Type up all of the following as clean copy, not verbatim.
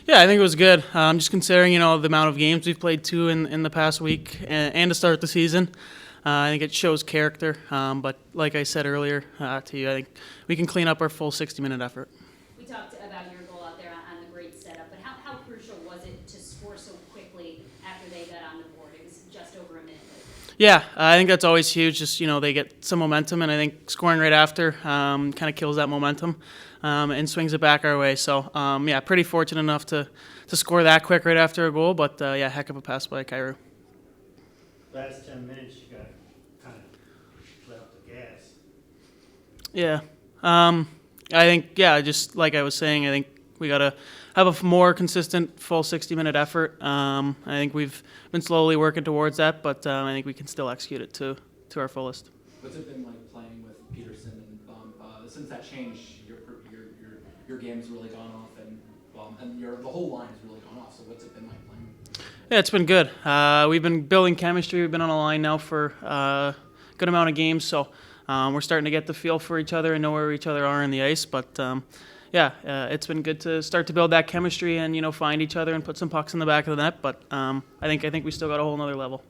Yeah, I think it was good. Just considering, the amount of games we've played too in the past week and to start the season. I think it shows character. But like I said earlier to you, I think we can clean up our full 60-minute effort. We talked about your goal out there on the great setup, but how crucial was it to score so quickly after they got on the board? It was just over a minute later. Yeah, I think that's always huge. Just, they get some momentum, and I think scoring right after kind of kills that momentum and swings it back our way. So, yeah, pretty fortunate enough to score that quick right after a goal, but, yeah, heck of a pass by Kyrou. Last 10 minutes, you got kind of let up the gas. Yeah. I think, yeah, just like I was saying, I think we got to have a more consistent full 60-minute effort. I think we've been slowly working towards that, but I think we can still execute it to our fullest. What's it been like playing with Peterson and Bump? Since that change, your game's really gone off, and the whole line has really gone off. So what's it been like playing? Yeah, it's been good. We've been building chemistry. We've been on a line now for a good amount of games, so we're starting to get the feel for each other and know where each other are in the ice. But yeah, it's been good to start to build that chemistry and find each other and put some pucks in the back of the net. But I think we still got a whole nother level.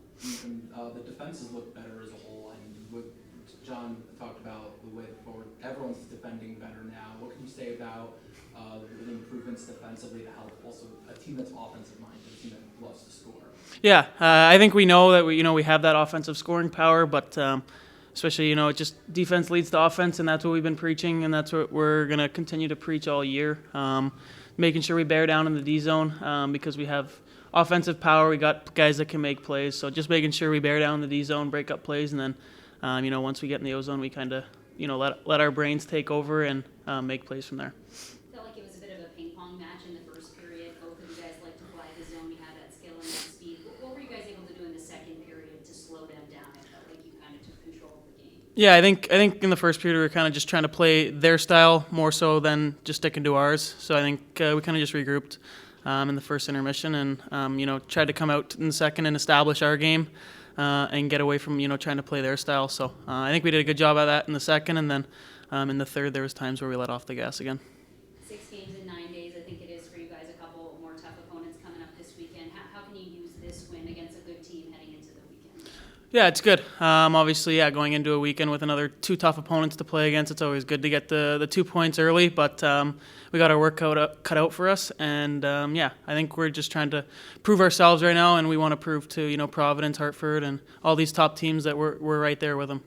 And, the defenses look better as a whole, and what John talked about the way forward, everyone's defending better now. What can you say about the improvements defensively to help also a team that's offensive minded, a team that loves to score? Yeah, I think we know that we have that offensive scoring power, but especially just defense leads to offense, and that's what we've been preaching, and that's what we're gonna continue to preach all year. Making sure we bear down in the D zone because we have offensive power. We got guys that can make plays, so just making sure we bear down in the D zone, break up plays, and then once we get in the O zone, we kind of let our brains take over and make plays from there. Felt like it was a bit of a ping pong match in the first period. Both of you guys like to fly the zone. You had that skill and that speed. What were you guys able to do in the second period to slow them down? It felt like you kind of took control of the game. Yeah, I think in the first period we were kind of just trying to play their style more so than just sticking to ours. So I think we kind of just regrouped in the first intermission and tried to come out in the second and establish our game and get away from trying to play their style. So I think we did a good job at that in the second, and then in the third there was times where we let off the gas again. 6 games in 9 days, I think it is for you guys. A couple more tough opponents coming up this weekend. How can you use this win against a good team heading into the weekend? Yeah, it's good. Obviously, going into a weekend with another 2 tough opponents to play against, it's always good to get the 2 points early, but we got our work cut out for us, and I think we're just trying to prove ourselves right now, and we want to prove to Providence, Hartford, and all these top teams that we're right there with them.